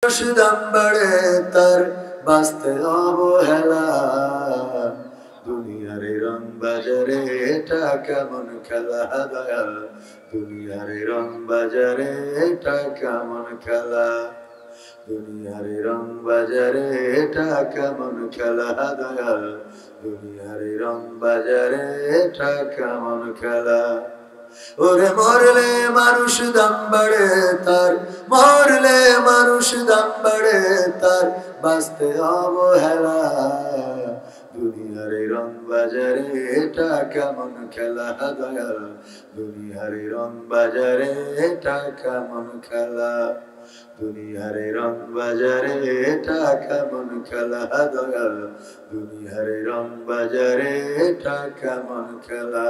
দাম বাড়ে তার বাঁচতে অবহেলা। দুনিয়ার রং বাজারে এটা কেমন খেলা দয়াল, দুনিয়ার রং বাজারে এটা কেমন খেলা, দুনিয়ার রং বাজারে এটা কেমন খেলা দয়াল, দুনিয়ার রং বাজারে এটা কেমন খেলা। ওরে মরলে মানুষ দাম বাড়ে তার, মরলে মানুষ দাম বাড়ে তার বাঁচতে অবহেলা। দুনিয়ার রং বাজারে এটা কেমন খেলা দয়াল, দুনিয়ার রং বাজারে এটা কেমন খেলা, দুনিয়ার রং বাজারে এটা কেমন খেলা দয়াল, দুনিয়ার রং বাজারে এটা কেমন খেলা।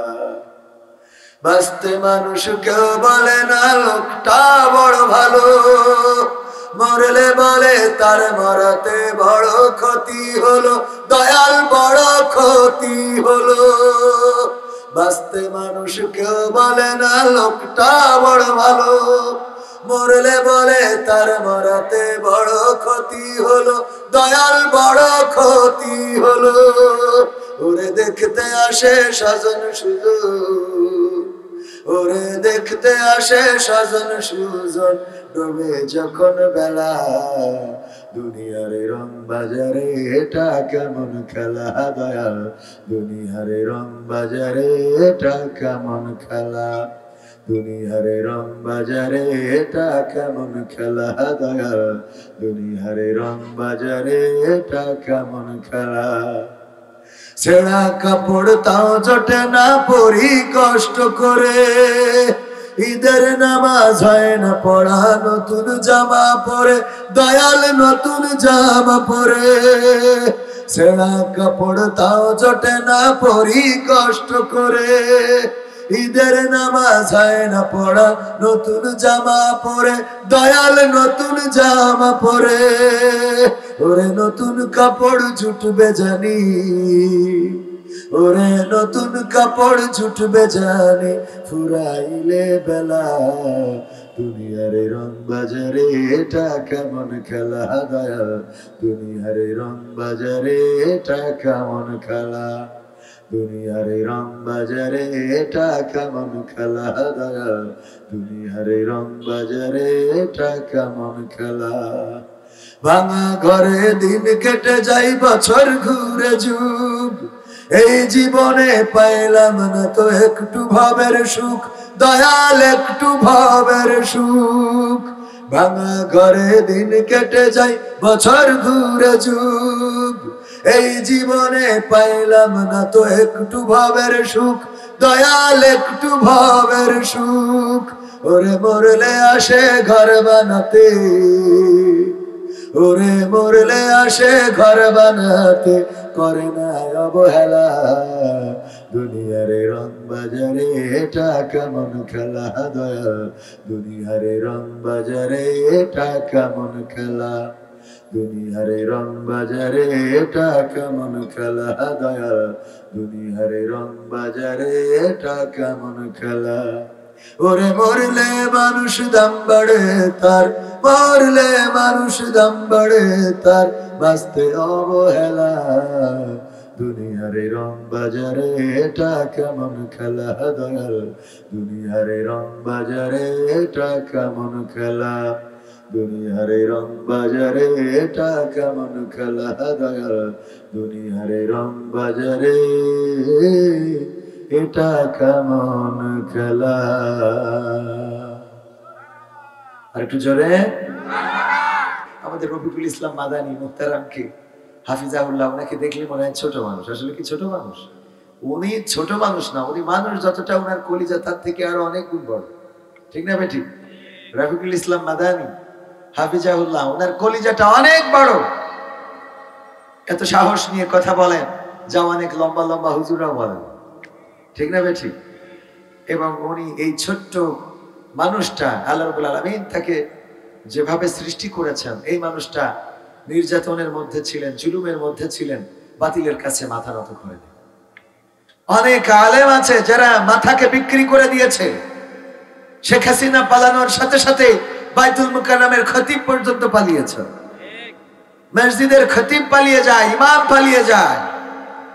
বাঁচতে মানুষ কেউ বলে না লোকটা বড় ভালো, মরলে বলে তার মরাতে বড় ক্ষতি হলো, দয়াল বড় ক্ষতি হলো। বাঁচতে মানুষ কেউ বলে না লোকটা বড় ভালো, মরলে বলে তার মরাতে বড় ক্ষতি হলো, দয়াল বড় ক্ষতি হলো। ওরে দেখতে আসে স্বজন সুজন, ওরে দেখতে আসে স্বজন সুজন, ডোবে যখন বেলা। দুনিয়ার রং বাজারে এটা কেমন খেলা দয়াল, দুনিয়ার রং বাজারে এটা কেমন খেলা, দুনিয়ার রং বাজারে এটা কেমন খেলা দয়াল, দুনিয়ার রং বাজারে এটা কেমন খেলা। ছেঁড়া কাপড় তাও জোটে না পরি কষ্ট করে, ঈদের নামাজ হয় না পড়া, নতুন জামা পরে দয়াল নতুন জামা পরে। ছেঁড়া কাপড় তাও জোটে না পরি কষ্ট করে, ঈদের নামাজ হয় না পড়া, নতুন জামা পরে দয়াল নতুন জামা পরে। ওরে নতুন কাপড় জুটবে জানি, ওরে নতুন কাপড় জুটবে জানি, ফুরাইলে বেলা। দুনিয়ার রং বাজারে এটা কেমন খেলা দয়াল, দুনিয়ার রং বাজারে এটা কেমন খেলা, দুনিয়ার রং বাজারে এটা কেমন খেলা দয়াল, দুনিয়ার রং বাজারে এটা কেমন খেলা। ভাঙা ঘরে দিন কেটে যাই বছর ঘুরে যুগ, এই জীবনে পাইলাম না তো একটু ভাবের সুখ, দয়াল একটু ভাবের সুখ। ভাঙা ঘরে দিন কেটে যাই বছর ঘুরে যুগ, এই জীবনে পাইলাম না তো একটু ভাবের সুখ, দয়াল একটু ভাবের সুখ। ওরে মরলে আসে ঘর বানাতে, ওরে মরলে আসে ঘর বানাতে, করে না অবহেলা। দুনিয়ার রং বাজারে এটা কেমন খেলা দয়াল, দুনিয়ার রং বাজারে এটা কেমন খেলা, দুনিয়ার রং বাজারে এটা কেমন খেলা দয়াল, দুনিয়ার রং বাজারে এটা কেমন খেলা। ওরে মরলে মানুষ দাম বাড়ে তার, মরলে মানুষ দাম বাড়ে তার বাঁচতে অবহেলা। দুনিয়ার রং বাজারে এটা কেমন খেলা দয়াল, দুনিয়ার রং বাজারে এটা কেমন খেলা, দুনিয়ার রং বাজারে এটা কেমন খেলা দয়াল, দুনিয়ার রং বাজারে এটা কেমন খেলা। আর একটু জোরে। আমাদের রফিকুল ইসলাম মাদানী মুহতারামকে হাফিজাহুল্লাহ, ওনাকে দেখলে মনে হয় ছোট মানুষ, আসলে কি ছোট মানুষ? উনি ছোট মানুষ না, উনি মানুষ যতটা, ওনার কলিজা তার থেকে আরো অনেক গুণ বড়, ঠিক না বেঠিক? রফিকুল ইসলাম মাদানী হাফিজাহুল্লাহ, ওনার কলিজাটা অনেক বড়, এত সাহস নিয়ে কথা বলেন যা অনেক লম্বা লম্বা হুজুরাও বলেন, ঠিক না বেঠিক? এবং উনি এই ছোট্ট মানুষটা, আল্লাহ রাব্বুল আলামিন তাকে যেভাবে সৃষ্টি করেছেন, এই মানুষটা নির্যাতনের মধ্যে ছিলেন, জুলুমের মধ্যে ছিলেন, বাতিলের কাছে মাথা নত করে দেন। অনেক আলেম আছে যারা মাথাকে বিক্রি করে দিয়েছে। শেখ হাসিনা পালানোর সাথে সাথে বাইতুল মুকাররমের খতিব পর্যন্ত পালিয়েছে, মসজিদের খতিব পালিয়ে যায়, ইমাম পালিয়ে যায়।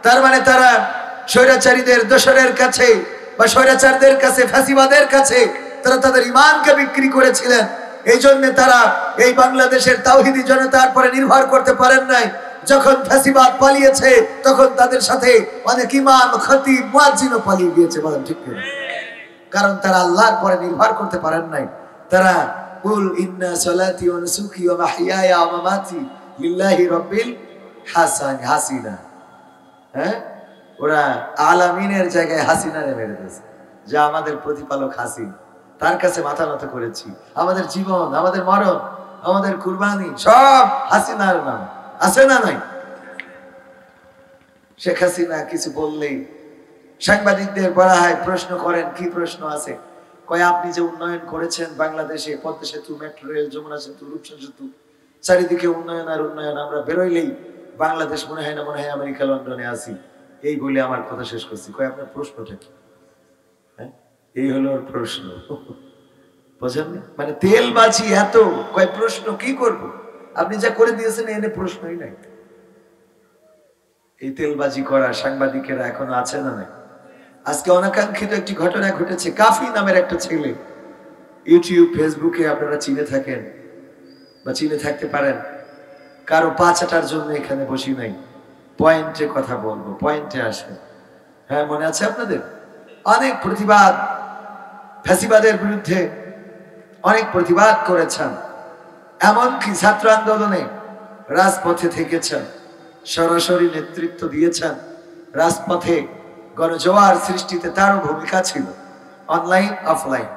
তার মানে তারা স্বৈরাচারীদের দোসরের কাছে বা স্বৈরাচারদের কাছে, ফ্যাসিবাদের কাছে তারা তাদের ইমানকে বিক্রি করেছিলেন। এই জন্য তারা এই বাংলাদেশের তাওহীদি জনতার পরে নির্ভর করতে পারেন নাই। যখন ফ্যাসিবাদ পালিয়েছে তখন তাদের সাথে অনেক ইমাম, খতিব, মুয়াজ্জিনও পালিয়ে গিয়েছে, বলেন ঠিক কিনা? কারণ তারা আল্লাহর পরে নির্ভর করতে পারেন নাই। তারা কুল ইন্না সালাতি ওয়া নুসুকি ওয়া মাহইয়ায়া ওয়া মামাতি লিল্লাহি রাব্বিল হাসিনা। হ্যাঁ, ওরা আলামিনের জায়গায় হাসিনারে মেরে দিয়েছে, যা আমাদের প্রতিপালক হাসিন, তার কাছে মাথা নত করেছি। আমাদের জীবন, আমাদের মরণ, আমাদের কুরবানি সব হাসিনার নাম। আছে না নাই? শেখ হাসিনা কিছু বললেই সাংবাদিকদের বলা হয়, প্রশ্ন করেন, কি প্রশ্ন আছে? কয় আপনি যে উন্নয়ন করেছেন বাংলাদেশে, পদ্মা সেতু, মেট্রো রেল, যমুনা সেতু, রূপসা সেতু, চারিদিকে উন্নয়ন আর উন্নয়ন, আমরা বেরোইলেই বাংলাদেশ মনে হয় না মনে হয় আমেরিকা লন্ডনে আছি। এই বলে আমার কথা শেষ করছি। কয় আপনার প্রশ্নটা কি? হ্যাঁ, এই হলো ওর প্রশ্ন। বুঝেন? মানে তেলবাজি এত, কয় প্রশ্ন কি করব? আপনি যা করে দিয়েছেন এনে প্রশ্নই নাই। এই তেলবাজি করা সাংবাদিকেরা এখনো আছে না নাই? আজকে অনাকাঙ্ক্ষিত একটি ঘটনা ঘটেছে। কাফি নামের একটা ছেলে, ইউটিউব, ফেসবুকে আপনারা চিনে থাকেন বা চিনে থাকতে পারেন। কারো পা চাটার জন্য এখানে বসি নাই, পয়েন্টে কথা বলবো, পয়েন্টে আসে। হ্যাঁ, মনে আছে আপনাদের? অনেক প্রতিবাদ, ফ্যাসিবাদের বিরুদ্ধে অনেক প্রতিবাদ করেছেন, এমনকি ছাত্র আন্দোলনে রাজপথে থেকেছেন, সরাসরি নেতৃত্ব দিয়েছেন। রাজপথে গণজোয়ার সৃষ্টিতে তারও ভূমিকা ছিল, অনলাইন অফলাইন।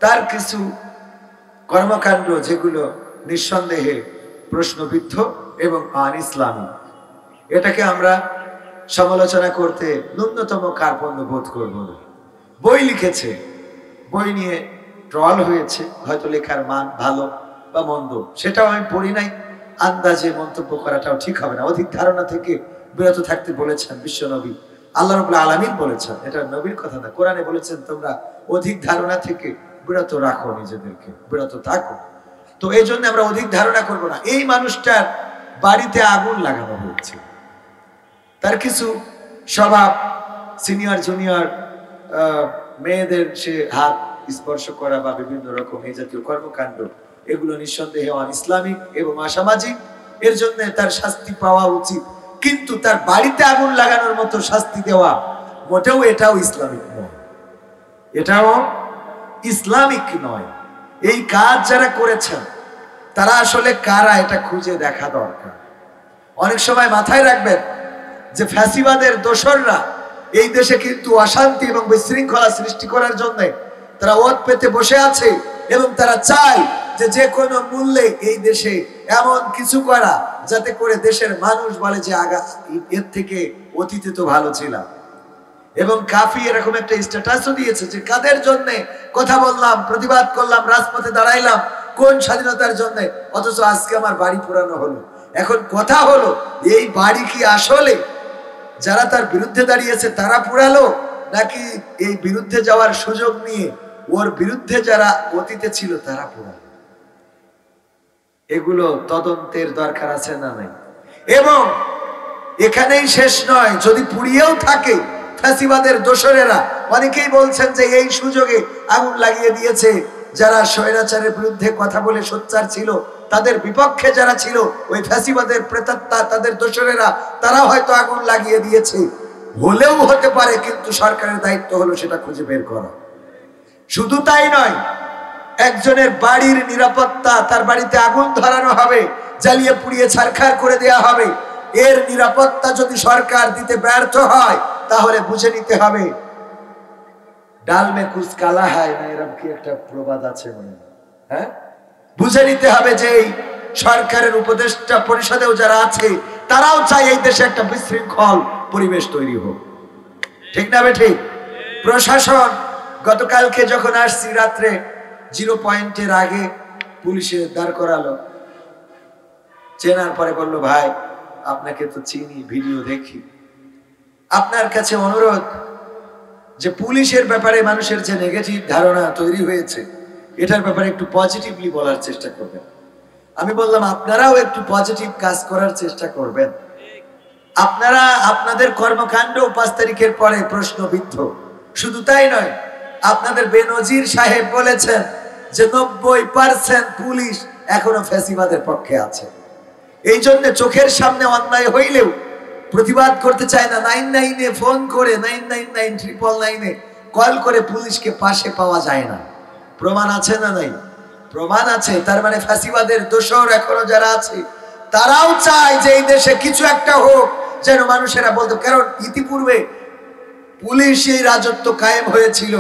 তার কিছু কর্মকাণ্ড যেগুলো নিঃসন্দেহে প্রশ্নবিদ্ধ এবং আনইসলামী, এটাকে আমরা সমালোচনা করতে ন্যূনতম কার্পণ্য বোধ করব না। বই লিখেছে, বই নিয়ে ট্রল হয়েছে, হয়তো লেখার মান ভালো বা মন্দ সেটাও আমি পড়ি নাই, আন্দাজে মন্তব্য করাটাও ঠিক হবে না। অধিক ধারণা থেকে বিরত থাকতে বলেছেন বিশ্ব নবী, আল্লাহ রাব্বুল আলামিন বলেছেন, এটা নবীর কথা না, কোরআনে বলেছেন তোমরা অধিক ধারণা থেকে বিরত রাখো, নিজেদেরকে বিরত থাকো। তো এই জন্য আমরা অধিক ধারণা করব না। এই মানুষটার বাড়িতে আগুন লাগানো হয়েছে, তার কিছু স্বভাব, সিনিয়র জুনিয়র মেয়েদের সে হাত স্পর্শ করা বা বিভিন্ন রকম এই জাতীয় কর্মকাণ্ড, এগুলো নিঃসন্দেহে অনইসলামিক এবং অসামাজিক। এর জন্য তার শাস্তি পাওয়া উচিত, কিন্তু তার বাড়িতে আগুন লাগানোর মতো শাস্তি দেওয়া মোটেও এটাও ইসলামিক নয়, এটাও ইসলামিক নয়। এই কাজ যারা করেছেন তারা আসলে কারা, এটা খুঁজে দেখা দরকার। অনেক সময় মাথায় রাখবেন যে ফ্যাসিবাদের দোসররা এই দেশে কিন্তু অশান্তি এবং বিশৃঙ্খলা সৃষ্টি করার জন্য তারা ওত পেতে বসে আছে, এবং তারা চায় যে যে কোনো মূল্যে এই দেশে এমন কিছু করা যাতে করে দেশের মানুষ বলে যে এর থেকে অতীতে তো ভালো ছিলাম। এবং কাফি এরকম একটা স্ট্যাটাসও দিয়েছে যে কাদের জন্য কথা বললাম, প্রতিবাদ করলাম, রাজপথে দাঁড়াইলাম, কোন স্বাধীনতার জন্য, অথচ আজকে আমার বাড়ি পুরানো হলো। এখন কথা হলো, এই বাড়ি কি আসলে যারা তার বিরুদ্ধে দাঁড়িয়েছে তারা পুরালো, নাকি এই বিরুদ্ধে যাওয়ার সুযোগ নিয়ে ওর বিরুদ্ধে যারা অতীতে ছিল তারা পুরালো? এগুলো তদন্তের দরকার আছে না নাই? এবং এখানেই শেষ নয়, যদি পুড়িয়েও থাকে ফ্যাসিবাদের দোসরেরা, অনেকেই বলছেন যে এই সুযোগে আগুন লাগিয়ে দিয়েছে যারা স্বৈরাচারের বিরুদ্ধে কথা বলে সোচ্চার ছিল, তাদের বিপক্ষে যারা ছিল ওই ফ্যাসিবাদের প্রেতাত্মা, তাদের দোসরেরা, তারা হয়তো আগুন লাগিয়ে দিয়েছে। হলেও হতে পারে, কিন্তু সরকারের দায়িত্ব হলো সেটা খুঁজে বের করা। শুধু তাই নয়, একজনের বাড়ির নিরাপত্তা, তার বাড়িতে আগুন ধরানো হবে, জ্বালিয়ে পুড়িয়ে ছারখার করে দেয়া হবে, এর নিরাপত্তা যদি সরকার দিতে ব্যর্থ হয় তাহলে বুঝে নিতে হবে ডাল মে কুছ কালা হয় না, এরকম কি একটা প্রবাদ আছে মনে হয়। হ্যাঁ, বুঝে নিতে হবে যে এই সরকারের উপদেষ্টা পরিষদেও যারা আছে তারাও চায় এই দেশে একটা বিশৃঙ্খল পরিবেশ তৈরি হোক। ঠিক না বেঠিক? প্রশাসন গতকালকে যখন আসছি রাত্রে 0 পয়েন্টের আগে পুলিশে দাঁড় করালো, চেনার পরে বললো ভাই আপনাকে তো চিনি, ভিডিও দেখি, আপনার কাছে অনুরোধ যে পুলিশের ব্যাপারে মানুষের যে নেগেটিভ ধারণা তৈরি হয়েছে এটার ব্যাপারে একটু পজিটিভলি বলার চেষ্টা করবেন। আমি বললাম আপনারাও একটু পজিটিভ কাজ করার চেষ্টা করবেন। আপনারা আপনাদের কর্মকাণ্ড 5 তারিখের পরে প্রশ্নবিদ্ধ। শুধু তাই নয়, আপনাদের বেনজির সাহেব বলেছেন যে 90% পুলিশ এখনো ফ্যাসিবাদের পক্ষে আছে। এই জন্য চোখের সামনে অন্যায় হইলেও প্রতিবাদ করতে চায় না। 99-এ ফোন করে 999-999-এ কল করে পুলিশকে পাশে পাওয়া যায় না। প্রমাণ আছে না নাই? প্রমাণ আছে। তার মানে ফ্যাসিবাদের দোসর এখনো যারা আছে তারাও চায় যে এই দেশে কিছু একটা হোক, যেন মানুষেরা বলতো। কারণ ইতিপূর্বে পুলিশ এই রাজত্ব কায়েম হয়েছিল।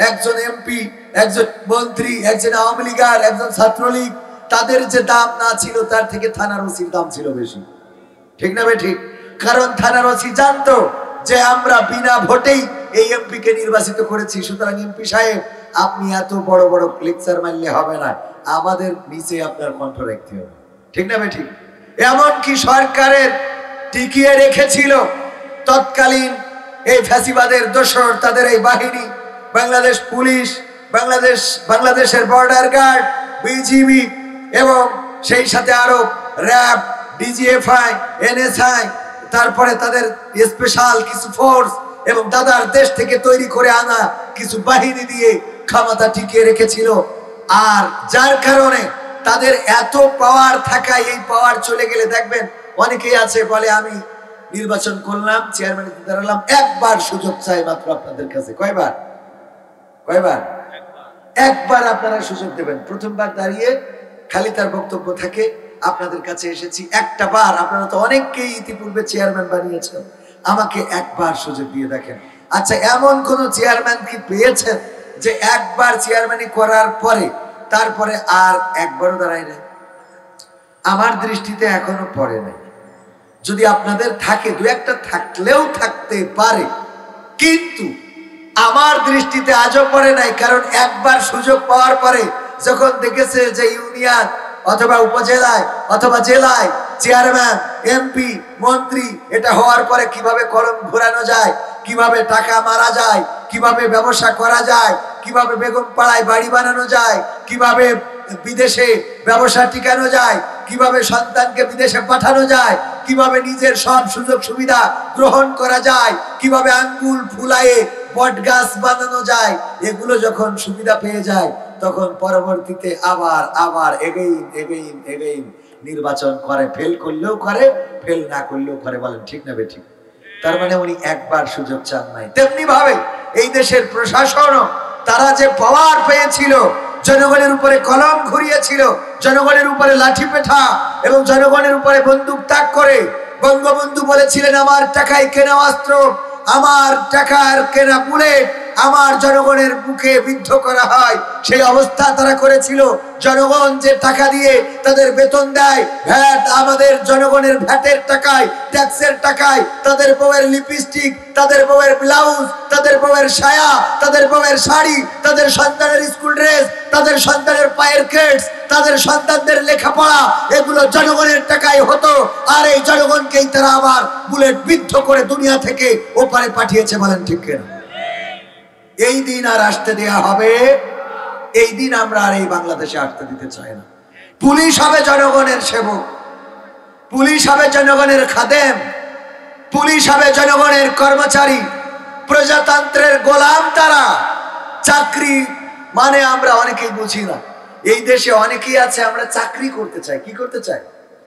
একজন এমপি, একজন মন্ত্রী, একজন আওয়ামী লীগার, একজন ছাত্রলীগ, তাদের যে দাম না ছিল তার থেকে থানার ওসির দাম ছিল বেশি। ঠিক না বে ঠিক? কারণ থানার ওসি জানতো যে আমরা বিনা ভোটেই এই এমপি কে নির্বাচিত করেছি, সুতরাং এমপি সাহেব আপনি এত বড় বড় লেকচার মারলে হবে না, আমাদের নিচে আপনার কণ্ঠ রাখতে হবে। ঠিক না বে ঠিক? এমনকি সরকারের টিকিয়ে রেখেছিল তৎকালীন এই ফ্যাসিবাদের দোসর, তাদের এই বাহিনী, বাংলাদেশ পুলিশ, বাংলাদেশের বর্ডার গার্ড, বিজিবি এবং সেই সাথে আরো র্যাব, ডিজিএফআই, এনএসআই, তারপরে তাদের স্পেশাল কিছু ফোর্স এবং দাদার দেশ থেকে তৈরি করে আনা কিছু বাহিনী দিয়ে ক্ষমতা টিকিয়ে রেখেছিল। আর যার কারণে তাদের এত পাওয়ার থাকায়, এই পাওয়ার চলে গেলে দেখবেন অনেকেই আছে বলে আমি নির্বাচন করলাম, চেয়ারম্যান দাঁড়ালাম, একবার সুযোগ চাই মাত্র আপনাদের কাছে। কয়বার? একবার আপনারা সুযোগ দেবেন। প্রথমবার দাঁড়িয়ে খালি তার বক্তব্য থাকে আপনাদের কাছে এসেছি একটা বার, আপনারা তো অনেককেই ইতিপূর্বে চেয়ারম্যান বানিয়েছেন, আমাকে একবার সুযোগ দিয়ে দেখেন। আচ্ছা, এমন কোন চেয়ারম্যান কি পেয়েছেন যে একবার চেয়ারম্যানি করার পরে তারপরে আর একবারও দাঁড়ায় নাই? আমার দৃষ্টিতে এখনো পড়ে নাই। যদি আপনাদের থাকে, দু একটা থাকলেও থাকতে পারে, কিন্তু আমার দৃষ্টিতে আজও পড়ে নাই। কারণ একবার সুযোগ পাওয়ার পরে যখন দেখেছে যে ইউনিয়ন অথবা উপজেলায় অথবা জেলায় চেয়ারম্যান, এমপি, মন্ত্রী এটা হওয়ার পরে কিভাবে কলম ঘোরানো যায়, কিভাবে টাকা মারা যায়, কিভাবে ব্যবসা করা যায়, কিভাবে বেগম পাড়ায় বাড়ি বানানো যায়, কিভাবে বিদেশে ব্যবসা টিকানো যায়, কিভাবে সন্তানকে বিদেশে পাঠানো যায়, কিভাবে নিজের সব সুযোগ সুবিধা গ্রহণ করা যায়, কিভাবে আঙ্গুল ফুলায়ে বট গাছ বানানো যায়, এগুলো যখন সুবিধা পেয়ে যায় তখন পরবর্তীতে আবার এগেইন নির্বাচন করে। ফেল করলেও করে, ফেল না করলেও করে। বলেন ঠিক না বেঠিক? তার মানে উনি একবার সুযোগ চান নাই। তেমনি ভাবে এই দেশের প্রশাসনও তারা যে পাওয়ার পেয়েছিল, জনগণের উপরে কলম ঘুরিয়েছিল, জনগণের উপরে লাঠি পেঠা এবং জনগণের উপরে বন্দুক তাক করে। বঙ্গবন্ধু বলেছিলেন আমার টাকায় কেনা অস্ত্র, আমার টাকার কেনা বুলেট আমার জনগণের বুকে বিদ্ধ করা হয়। সেই অবস্থা তারা করেছিল। জনগণ যে টাকা দিয়ে তাদের বেতন দেয়, ভ্যাট, আমাদের জনগণের ভ্যাটের টাকায়, ট্যাক্সের টাকায় তাদের বউয়ের লিপস্টিক, তাদের বউয়ের ব্লাউজ, তাদের বউয়ের সায়া, তাদের বউয়ের শাড়ি, তাদের সন্তানের স্কুল ড্রেস, তাদের সন্তানের পায়ের কেটস, তাদের সন্তানদের লেখাপড়া, এগুলো জনগণের টাকায় হতো। আর এই জনগণকেই তারা আবার বুলেট বিদ্ধ করে দুনিয়া থেকে ওপারে পাঠিয়েছে। বলেন ঠিক কিনা? এই দিন আর আসতে দেয়া হবে? এই দিন আমরা আর এই বাংলাদেশে আসতে দিতে চাই না। পুলিশ হবে জনগণের সেবক, পুলিশ হবে জনগণের খাদেম, পুলিশ হবে জনগণের কর্মচারী, প্রজাতন্ত্রের গোলাম তারা। চাকরি মানে আমরা অনেকেই বুঝি না। এই দেশে অনেকেই আছে আমরা চাকরি করতে চাই। কি করতে চাই?